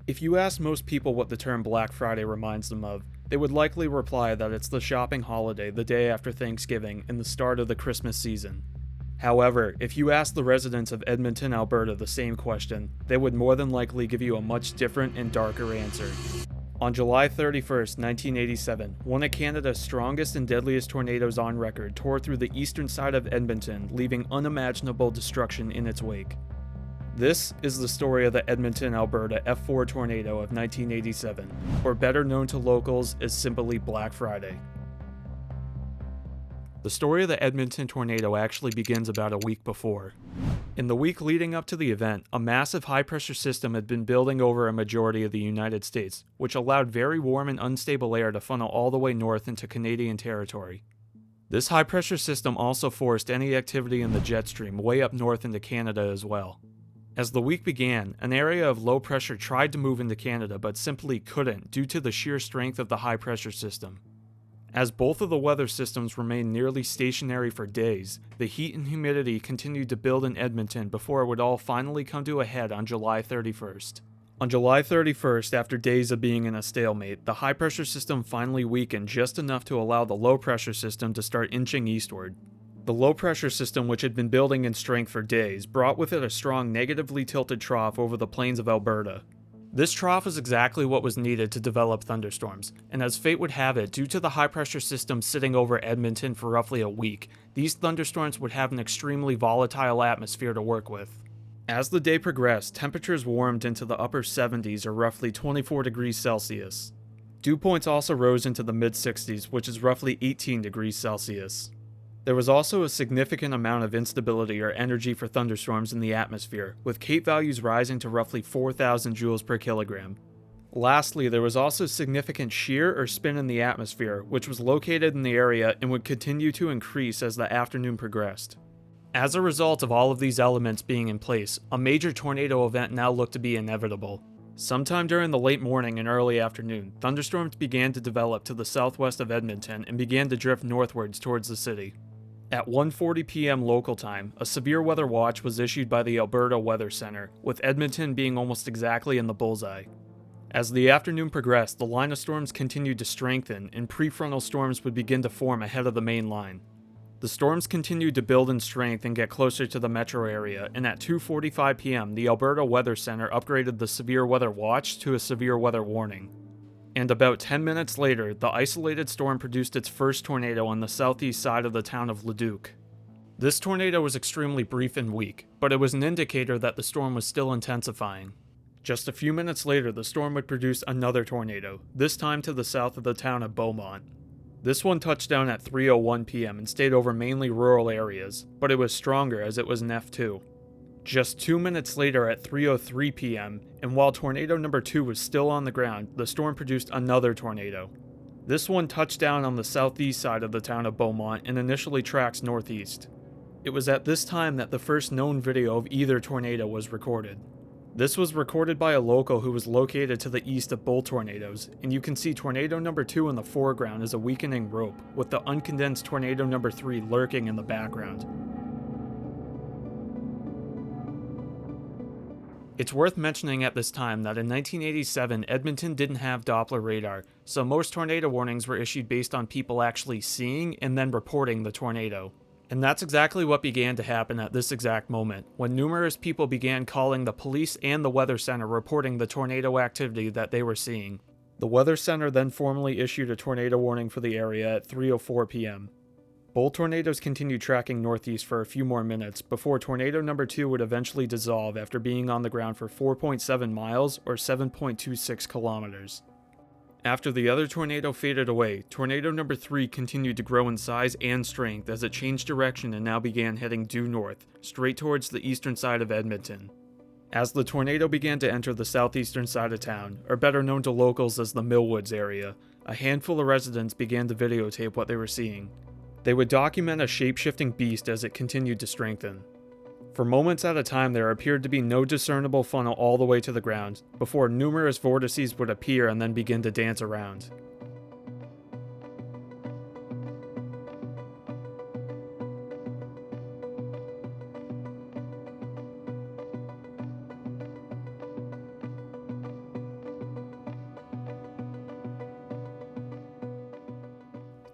If you ask most people what the term Black Friday reminds them of, they would likely reply that it's the shopping holiday the day after Thanksgiving and the start of the Christmas season. However, if you ask the residents of Edmonton, Alberta the same question, they would more than likely give you a much different and darker answer. On July 31st, 1987, one of Canada's strongest and deadliest tornadoes on record tore through the eastern side of Edmonton, leaving unimaginable destruction in its wake. This is the story of the Edmonton, Alberta F4 tornado of 1987, or better known to locals as simply Black Friday. The story of the Edmonton tornado actually begins about a week before. In the week leading up to the event, a massive high-pressure system had been building over a majority of the United States, which allowed very warm and unstable air to funnel all the way north into Canadian territory. This high-pressure system also forced any activity in the jet stream way up north into Canada as well. As the week began, an area of low pressure tried to move into Canada but simply couldn't due to the sheer strength of the high-pressure system. As both of the weather systems remained nearly stationary for days, the heat and humidity continued to build in Edmonton before it would all finally come to a head on July 31st. On July 31st, after days of being in a stalemate, the high-pressure system finally weakened just enough to allow the low-pressure system to start inching eastward. The low-pressure system, which had been building in strength for days, brought with it a strong negatively tilted trough over the plains of Alberta. This trough was exactly what was needed to develop thunderstorms, and as fate would have it, due to the high-pressure system sitting over Edmonton for roughly a week, these thunderstorms would have an extremely volatile atmosphere to work with. As the day progressed, temperatures warmed into the upper 70s or roughly 24 degrees Celsius. Dew points also rose into the mid-60s, which is roughly 18 degrees Celsius. There was also a significant amount of instability or energy for thunderstorms in the atmosphere, with Kate values rising to roughly 4,000 joules per kilogram. Lastly, there was also significant shear or spin in the atmosphere, which was located in the area and would continue to increase as the afternoon progressed. As a result of all of these elements being in place, a major tornado event now looked to be inevitable. Sometime during the late morning and early afternoon, thunderstorms began to develop to the southwest of Edmonton and began to drift northwards towards the city. At 1:40 p.m. local time, a severe weather watch was issued by the Alberta Weather Center, with Edmonton being almost exactly in the bullseye. As the afternoon progressed, the line of storms continued to strengthen, and prefrontal storms would begin to form ahead of the main line. The storms continued to build in strength and get closer to the metro area, and at 2:45 p.m., the Alberta Weather Center upgraded the severe weather watch to a severe weather warning. And about 10 minutes later, the isolated storm produced its first tornado on the southeast side of the town of Leduc. This tornado was extremely brief and weak, but it was an indicator that the storm was still intensifying. Just a few minutes later, the storm would produce another tornado, this time to the south of the town of Beaumont. This one touched down at 3:01 p.m. and stayed over mainly rural areas, but it was stronger as it was an F2. Just 2 minutes later at 3:03 p.m., and while tornado number 2 was still on the ground, the storm produced another tornado. This one touched down on the southeast side of the town of Beaumont and initially tracks northeast. It was at this time that the first known video of either tornado was recorded. This was recorded by a local who was located to the east of both tornadoes, and you can see tornado number 2 in the foreground as a weakening rope, with the uncondensed tornado number 3 lurking in the background. It's worth mentioning at this time that in 1987, Edmonton didn't have Doppler radar, so most tornado warnings were issued based on people actually seeing and then reporting the tornado. And that's exactly what began to happen at this exact moment, when numerous people began calling the police and the Weather Center reporting the tornado activity that they were seeing. The Weather Center then formally issued a tornado warning for the area at 3:04 p.m. Both tornadoes continued tracking northeast for a few more minutes before tornado number 2 would eventually dissolve after being on the ground for 4.7 miles or 7.26 kilometers. After the other tornado faded away, tornado number 3 continued to grow in size and strength as it changed direction and now began heading due north, straight towards the eastern side of Edmonton. As the tornado began to enter the southeastern side of town, or better known to locals as the Millwoods area, a handful of residents began to videotape what they were seeing. They would document a shape-shifting beast as it continued to strengthen. For moments at a time, there appeared to be no discernible funnel all the way to the ground, before numerous vortices would appear and then begin to dance around.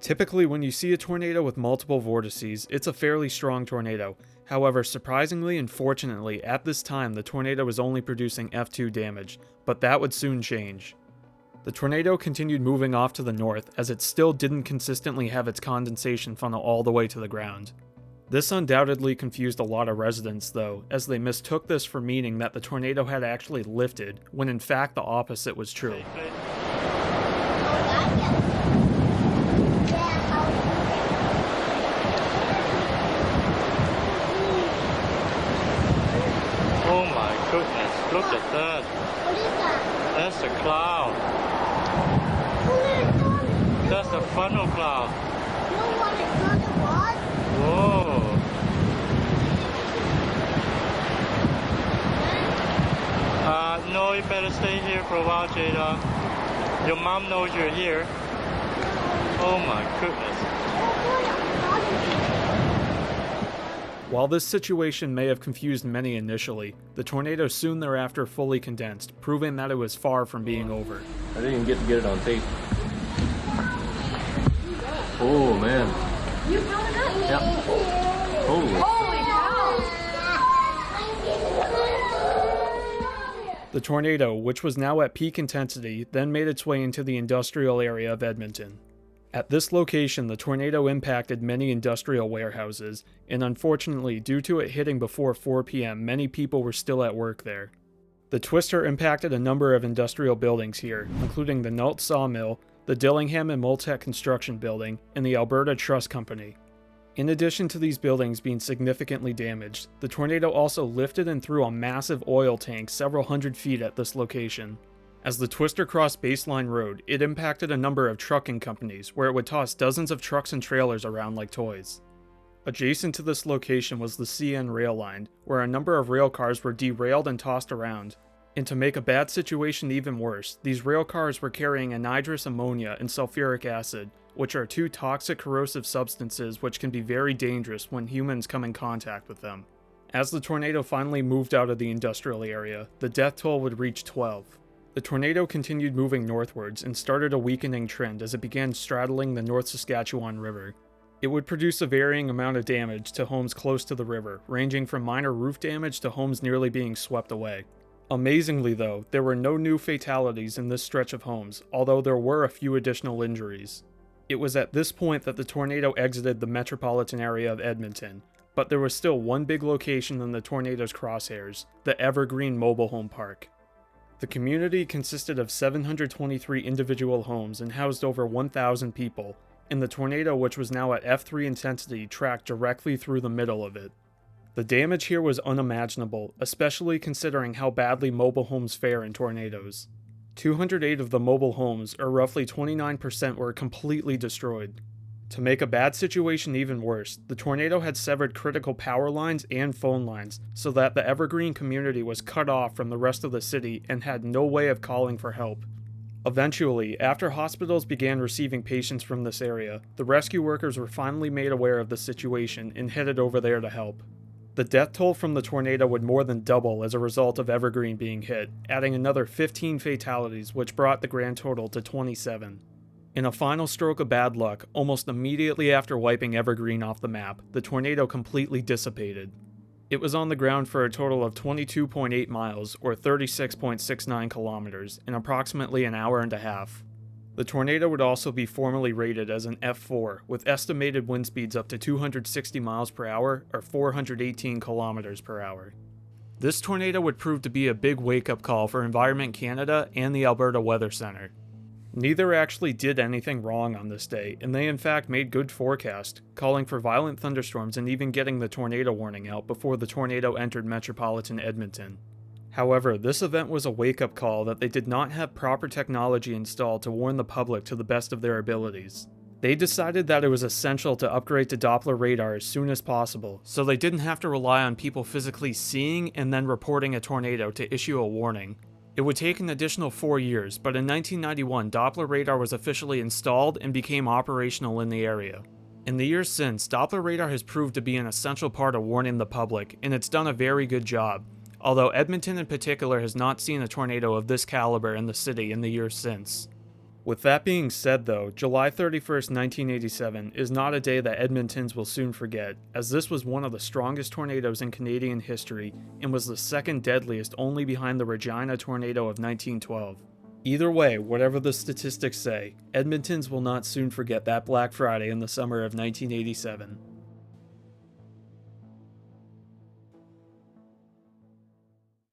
Typically, when you see a tornado with multiple vortices, it's a fairly strong tornado. However, surprisingly and fortunately, at this time, the tornado was only producing F2 damage, but that would soon change. The tornado continued moving off to the north, as it still didn't consistently have its condensation funnel all the way to the ground. This undoubtedly confused a lot of residents though, as they mistook this for meaning that the tornado had actually lifted, when in fact the opposite was true. Oh my goodness, look at that. What is that? That's a cloud. That's a funnel cloud. No one is not the what? Whoa. No, you better stay here for a while, Jada. Your mom knows you're here. Oh my goodness. While this situation may have confused many initially, the tornado soon thereafter fully condensed, proving that it was far from being over. I didn't even get to get it on tape. Oh man. You brought it up? Yep. Holy. The tornado, which was now at peak intensity, then made its way into the industrial area of Edmonton. At this location, the tornado impacted many industrial warehouses, and unfortunately, due to it hitting before 4 p.m., many people were still at work there. The twister impacted a number of industrial buildings here, including the Nault Sawmill, the Dillingham and Moltec Construction Building, and the Alberta Trust Company. In addition to these buildings being significantly damaged, the tornado also lifted and threw a massive oil tank several hundred feet at this location. As the twister crossed Baseline Road, it impacted a number of trucking companies, where it would toss dozens of trucks and trailers around like toys. Adjacent to this location was the CN rail line, where a number of rail cars were derailed and tossed around. And to make a bad situation even worse, these rail cars were carrying anhydrous ammonia and sulfuric acid, which are two toxic corrosive substances which can be very dangerous when humans come in contact with them. As the tornado finally moved out of the industrial area, the death toll would reach 12. The tornado continued moving northwards and started a weakening trend as it began straddling the North Saskatchewan River. It would produce a varying amount of damage to homes close to the river, ranging from minor roof damage to homes nearly being swept away. Amazingly though, there were no new fatalities in this stretch of homes, although there were a few additional injuries. It was at this point that the tornado exited the metropolitan area of Edmonton, but there was still one big location in the tornado's crosshairs, the Evergreen Mobile Home Park. The community consisted of 723 individual homes and housed over 1,000 people, and the tornado, which was now at F3 intensity, tracked directly through the middle of it. The damage here was unimaginable, especially considering how badly mobile homes fare in tornadoes. 208 of the mobile homes, or roughly 29%, were completely destroyed. To make a bad situation even worse, the tornado had severed critical power lines and phone lines, so that the Evergreen community was cut off from the rest of the city and had no way of calling for help. Eventually, after hospitals began receiving patients from this area, the rescue workers were finally made aware of the situation and headed over there to help. The death toll from the tornado would more than double as a result of Evergreen being hit, adding another 15 fatalities, which brought the grand total to 27. In a final stroke of bad luck, almost immediately after wiping Evergreen off the map, the tornado completely dissipated. It was on the ground for a total of 22.8 miles, or 36.69 kilometers, in approximately an hour and a half. The tornado would also be formally rated as an F4, with estimated wind speeds up to 260 miles per hour, or 418 kilometers per hour. This tornado would prove to be a big wake-up call for Environment Canada and the Alberta Weather Centre. Neither actually did anything wrong on this day, and they in fact made good forecast, calling for violent thunderstorms and even getting the tornado warning out before the tornado entered metropolitan Edmonton. However, this event was a wake-up call that they did not have proper technology installed to warn the public to the best of their abilities. They decided that it was essential to upgrade to Doppler radar as soon as possible, so they didn't have to rely on people physically seeing and then reporting a tornado to issue a warning. It would take an additional 4 years, but in 1991, Doppler radar was officially installed and became operational in the area. In the years since, Doppler radar has proved to be an essential part of warning the public, and it's done a very good job, although Edmonton in particular has not seen a tornado of this caliber in the city in the years since. With that being said though, July 31st, 1987 is not a day that Edmontons will soon forget, as this was one of the strongest tornadoes in Canadian history and was the second deadliest only behind the Regina tornado of 1912. Either way, whatever the statistics say, Edmontons will not soon forget that Black Friday in the summer of 1987.